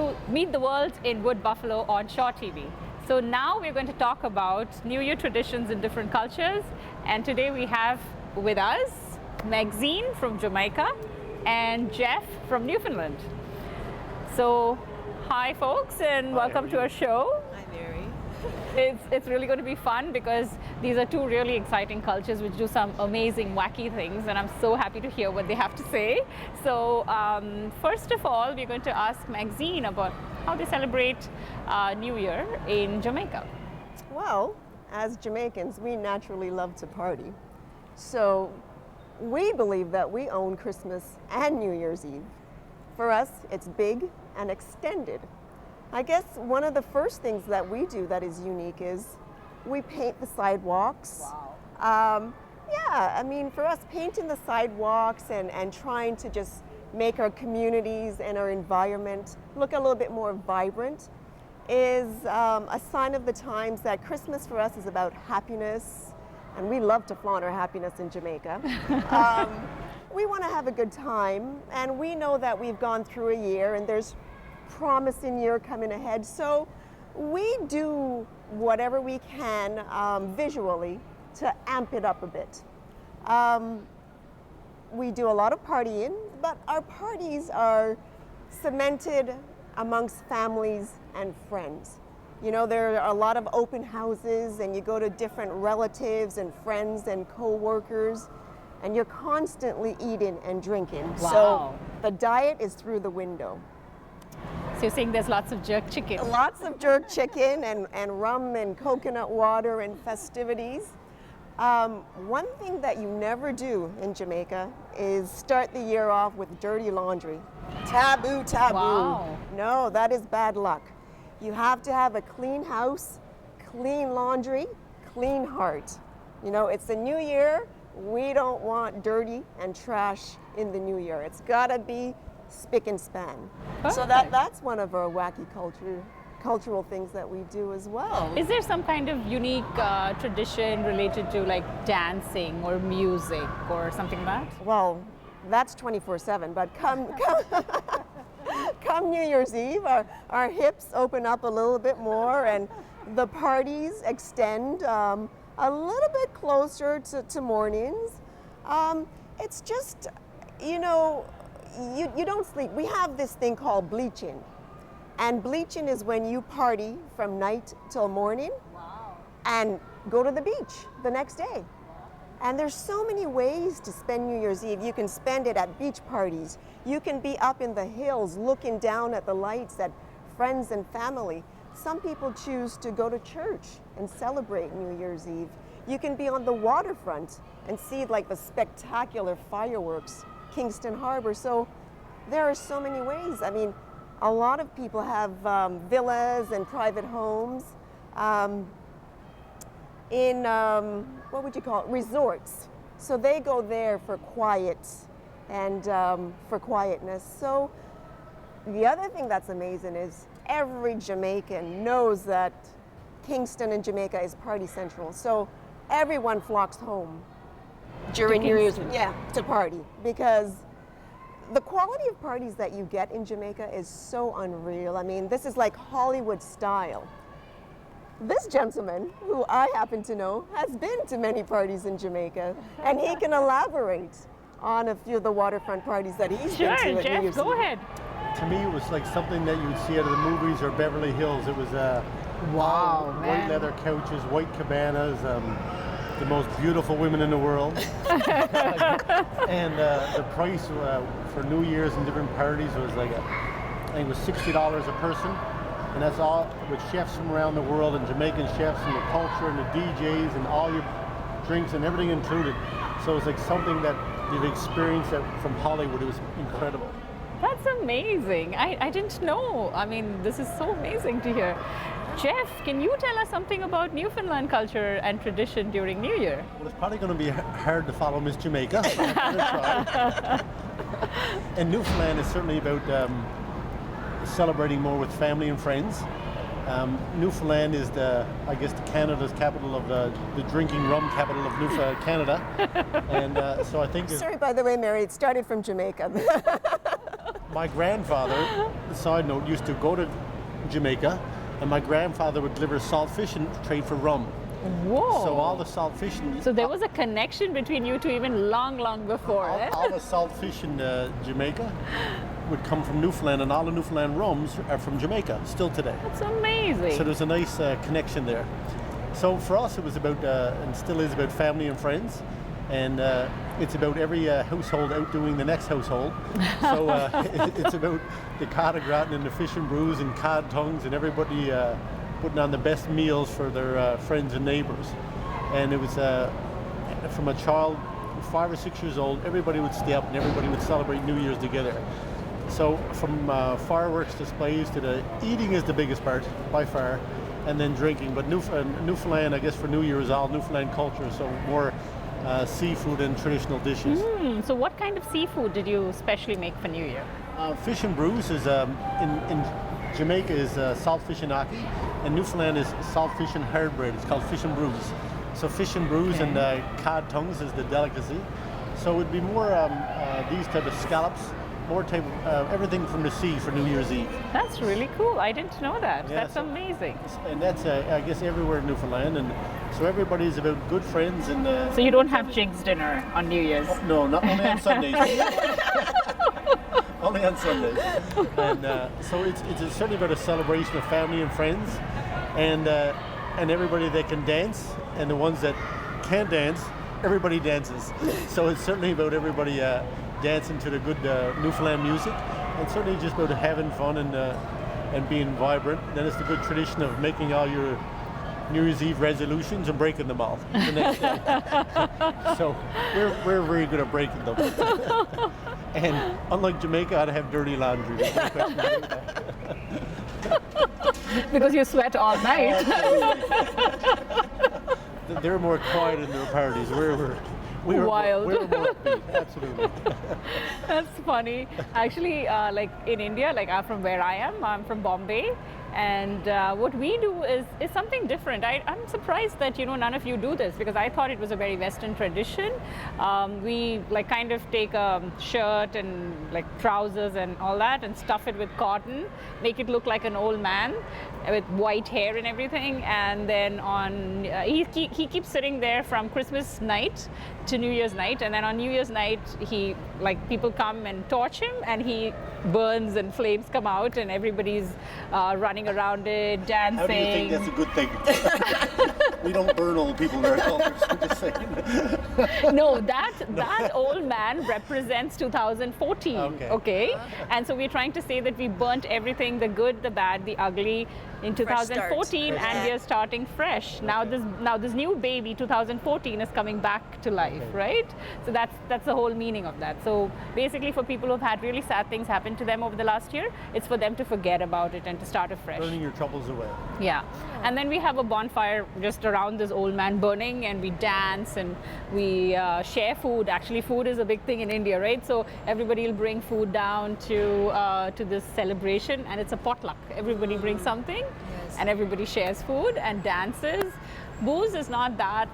to Meet the World in Wood Buffalo on Shaw TV. So now we're going to talk about New Year traditions in different cultures. And today we have with us Maxine from Jamaica and Jeff from Newfoundland. So hi folks, and welcome to our show. Hi Mary. It's really going to be fun because these are two really exciting cultures which do some amazing, wacky things, and I'm so happy to hear what they have to say. So first of all, we're going to ask Maxine about how they celebrate New Year in Jamaica. Well, as Jamaicans, we naturally love to party. So we believe that we own Christmas and New Year's Eve. For us, it's big and extended. I guess one of the first things that we do that is unique is we paint the sidewalks. Wow. Yeah, I mean, for us, painting the sidewalks and trying to just make our communities and our environment look a little bit more vibrant is a sign of the times that Christmas for us is about happiness, and we love to flaunt our happiness in Jamaica. We want to have a good time, and we know that we've gone through a year and there's promising year coming ahead, so we do whatever we can visually to amp it up a bit. We do a lot of partying, but our parties are cemented amongst families and friends. You know, there are a lot of open houses, and you go to different relatives and friends and co-workers, and you're constantly eating and drinking. Wow. So the diet is through the window. So you're saying there's lots of jerk chicken. Lots of jerk chicken and rum and coconut water and festivities. One thing that you never do in Jamaica is start the year off with dirty laundry. Taboo, taboo. Wow. No, that is bad luck. You have to have a clean house, clean laundry, clean heart. You know, it's the new year. We don't want dirty and trash in the new year. It's gotta be spick and span. So Perfect. that's one of our wacky cultural things that we do as well. Is there some kind of unique tradition related to like dancing or music or something like that? Well, that's 24/7, but come New Year's Eve, our hips open up a little bit more and the parties extend a little bit closer to mornings. It's just, you know, you don't sleep. We have this thing called bleaching. And bleaching is when you party from night till morning. Wow. And go to the beach the next day. And there's so many ways to spend New Year's Eve. You can spend it at beach parties. You can be up in the hills looking down at the lights at friends and family. Some people choose to go to church and celebrate New Year's Eve. You can be on the waterfront and see like the spectacular fireworks, Kingston Harbor. So there are so many ways. I mean, a lot of people have villas and private homes in, what would you call it, resorts. So they go there for quiet and for quietness. So the other thing that's amazing is every Jamaican knows that Kingston and Jamaica is party central. So everyone flocks home during New Year's, to party, because the quality of parties that you get in Jamaica is so unreal. I mean, this is like Hollywood style. This gentleman, who I happen to know, has been to many parties in Jamaica, and he can elaborate on a few of the waterfront parties that he's been to Sure, at New Jeff, Year's go Eve. ahead. To me, it was like something that you'd see out of the movies or Beverly Hills. It was Wow, white man. leather couches, white cabanas, the most beautiful women in the world. And the price for New Year's and different parties was like, I think it was $60 a person. And that's all with chefs from around the world, and Jamaican chefs, and the culture and the DJs and all your drinks and everything included. So it's like something that you've experienced from Hollywood. It was incredible. That's amazing. I didn't know. I mean, this is so amazing to hear. Jeff, can you tell us something about Newfoundland culture and tradition during New Year? Well, it's probably going to be hard to follow Miss Jamaica. But I'm gonna try. And Newfoundland is certainly about celebrating more with family and friends. Newfoundland is I guess, Canada's capital of the drinking rum capital of Newfoundland, Canada. And so I think... Sorry, by the way, Mary, it started from Jamaica. my grandfather, side note, used to go to Jamaica, and my grandfather would deliver salt fish and trade for rum. Whoa. So all the salt fish in So there was a connection between you two even long, long before, eh? all the salt fish in Jamaica would come from Newfoundland, and all the Newfoundland rums are from Jamaica still today. That's amazing. So there's a nice connection there. So for us, it was about, and still is about family and friends, and it's about every household outdoing the next household. So it's about the cod au gratin and the fish and brews and cod tongues, and everybody putting on the best meals for their friends and neighbors. And it was from a child, 5 or 6 years old, everybody would stay up and everybody would celebrate New Year's together. So from fireworks displays to the eating is the biggest part by far, and then drinking. But Newfoundland, I guess for New Year is all Newfoundland culture, so more seafood and traditional dishes. So what kind of seafood did you specially make for New Year? Fish and brews is in Jamaica is saltfish and ackee, and Newfoundland is saltfish and hard bread. It's called fish and brews. So fish and brews and cod tongues is the delicacy. So it would be more these type of scallops, more type of everything from the sea for New Year's Eve. That's really cool. I didn't know that. Yeah, That's amazing. And that's I guess everywhere in Newfoundland, and so everybody's about good friends. And So you don't have jigs dinner on New Year's? no, not only on Sundays. Only on Sundays. And so it's certainly about a celebration of family and friends, and everybody that can dance, and the ones that can't dance, everybody dances. So it's certainly about everybody dancing to the good Newfoundland music, and certainly just about having fun and being vibrant. Then it's the good tradition of making all your New Year's Eve resolutions and breaking them all the next day. So we're very good at breaking them. And unlike Jamaica, I'd have dirty laundry. There's no question about that. Because you sweat all night. They're more quiet in their parties. We're Wild. We're more upbeat, absolutely. That's funny. Actually, like in India, like I'm from where I am, I'm from Bombay. And what we do is something different. I'm surprised that none of you do this, because I thought it was a very Western tradition. We like kind of take a shirt and like trousers and all that and stuff it with cotton, make it look like an old man with white hair and everything. And then on he keeps sitting there from Christmas night to New Year's night, and then on New Year's night people come and torch him, and he burns and flames come out, and everybody's running around it, dancing. How do you think that's a good thing? We don't burn old people in our culture, I'm just saying. No, that old man represents 2014. Okay? And so we're trying to say that we burnt everything, the good, the bad, the ugly, in 2014, and we are starting fresh. Now this new baby, 2014, is coming back to life, right? So that's the whole meaning of that. So basically, for people who've had really sad things happen to them over the last year, it's for them to forget about it and to start afresh. Burning your troubles away. Yeah. And then we have a bonfire just around this old man burning, and we dance and we share food. Actually, food is a big thing in India, right? So everybody will bring food down to this celebration, and it's a potluck. Everybody brings something, and everybody shares food and dances. Booze is not that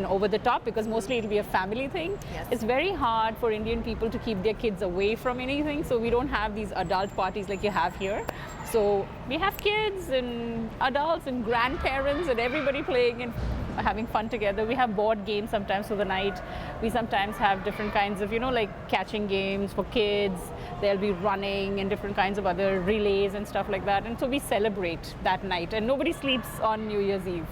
over the top, because mostly it'll be a family thing. Yes. It's very hard for Indian people to keep their kids away from anything, so we don't have these adult parties like you have here. So we have kids and adults and grandparents and everybody playing and having fun together. We have board games sometimes for the night. We sometimes have different kinds of, like catching games for kids. They'll be running and different kinds of other relays and stuff like that. And so we celebrate that night, and nobody sleeps on New Year's Eve.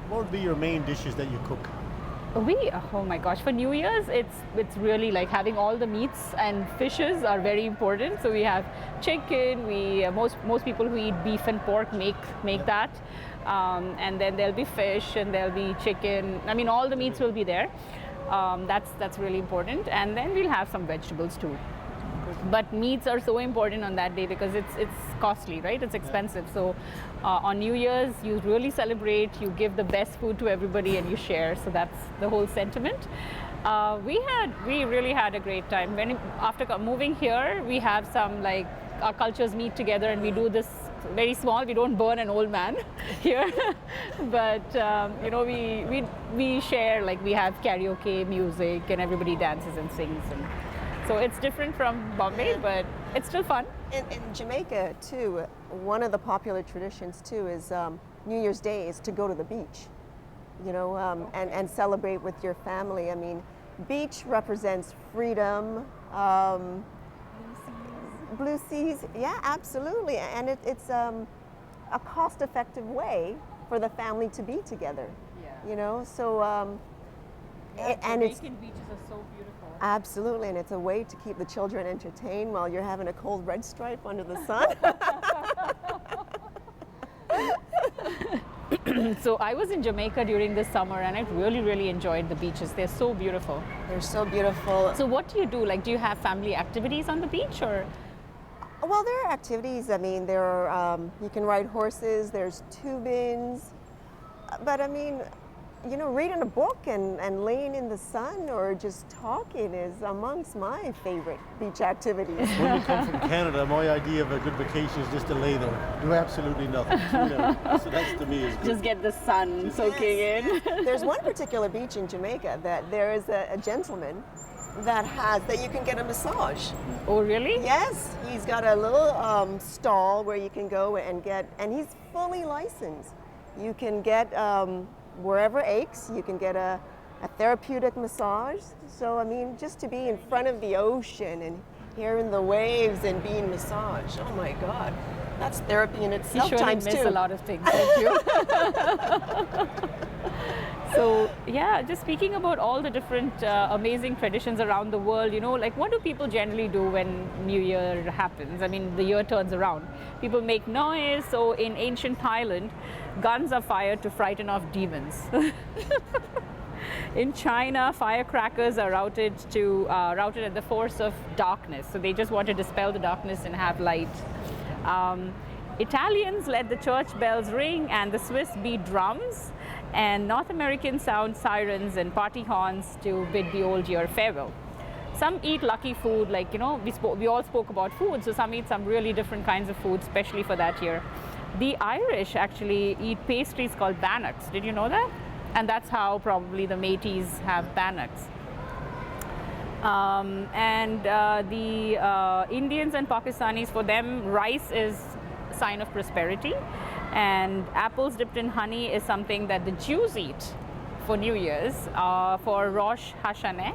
What would be your main dishes that you cook? Oh my gosh, for New Year's, it's really like having all the meats, and fishes are very important. So we have chicken. Most people who eat beef and pork make that, and then there'll be fish and there'll be chicken. I mean, all the meats will be there. That's really important, and then we'll have some vegetables too. But meats are so important on that day because it's costly, right? It's expensive. So on New Year's, you really celebrate, you give the best food to everybody, and you share. So that's the whole sentiment. We really had a great time. After moving here, we have some our cultures meet together, and we do this very small. We don't burn an old man here, but we share. We have karaoke music, and everybody dances and sings. So it's different from Bombay, but it's still fun. In Jamaica too, one of the popular traditions too is New Year's Day is to go to the beach, you know, and celebrate with your family. I mean, beach represents freedom, blue seas. Yeah, absolutely, and it's a cost-effective way for the family to be together. Yeah. You know, so and it's Jamaican beaches are so beautiful. absolutely, and it's a way to keep the children entertained while you're having a cold red stripe under the sun. So I was in Jamaica during this summer and I really enjoyed the beaches. They're so beautiful. They're so beautiful. So what do you do? Like, do you have family activities on the beach or? Well, there are activities. I mean, there are, you can ride horses, there's tubings. But I mean, you know, reading a book and laying in the sun or just talking is amongst my favorite beach activities. When we come from Canada, my idea of a good vacation is just to lay there, do absolutely nothing. You know, so that's to me is good. Just get the sun soaking in. There's one particular beach in Jamaica that there is a gentleman that you can get a massage. Oh, really? Yes, he's got a little stall where you can go and he's fully licensed. You can get wherever aches, you can get a therapeutic massage. So, I mean, just to be in front of the ocean and hearing the waves and being massaged, oh my God, that's therapy in itself You surely times miss two. a lot of things, don't you? So, yeah, just speaking about all the different amazing traditions around the world, you know, like what do people generally do when New Year happens? I mean, the year turns around. People make noise. So in ancient Thailand, guns are fired to frighten off demons. In China, firecrackers are routed at the force of darkness. So they just want to dispel the darkness and have light. Italians let the church bells ring and the Swiss beat drums, and North Americans sound sirens and party horns to bid the old year farewell. Some eat lucky food, like, you know, we all spoke about food, so some eat some really different kinds of food, especially for that year. The Irish actually eat pastries called bannocks. Did you know that? And that's how probably the Métis have bannocks. The Indians and Pakistanis, for them, rice is a sign of prosperity. And apples dipped in honey is something that the Jews eat for New Year's, for Rosh Hashanah.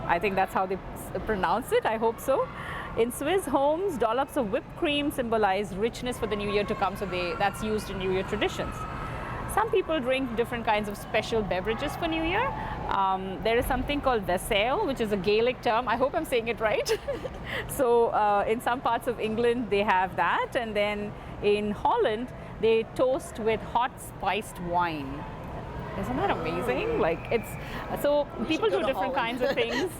I think that's how they pronounce it, I hope so. In Swiss homes, dollops of whipped cream symbolize richness for the new year to come, so that's used in New Year traditions. Some people drink different kinds of special beverages for New Year. There is something called Wassail, which is a Gaelic term. I hope I'm saying it right. So in some parts of England, they have that. And then in Holland, they toast with hot spiced wine. Isn't that amazing? Like, it's so people do different kinds of things,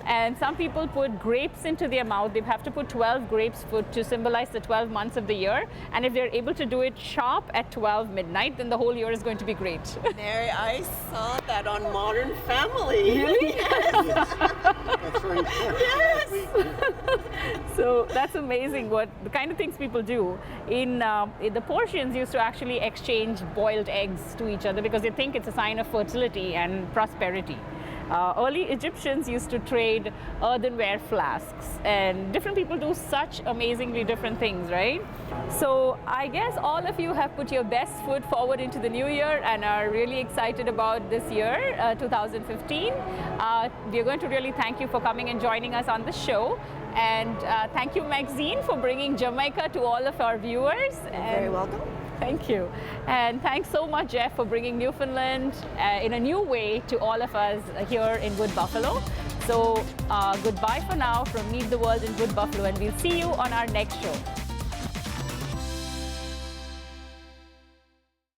and some people put grapes into their mouth. They have to put 12 grapes to symbolize the 12 months of the year, and if they're able to do it sharp at 12 midnight, then the whole year is going to be great. Mary, I saw that on Modern Family. Really? Yes. That's right. Yes. So that's amazing what the kind of things people do. In the Persians used to actually exchange boiled eggs to each other because they think it's a sign of fertility and prosperity. Early Egyptians used to trade earthenware flasks, and different people do such amazingly different things, right? So I guess all of you have put your best foot forward into the new year and are really excited about this year, 2015. We're going to really thank you for coming and joining us on the show. And thank you, Maxine, for bringing Jamaica to all of our viewers. You're very welcome. Thank you. And thanks so much, Jeff, for bringing Newfoundland in a new way to all of us here in Wood Buffalo. So goodbye for now from Meet the World in Wood Buffalo, and we'll see you on our next show.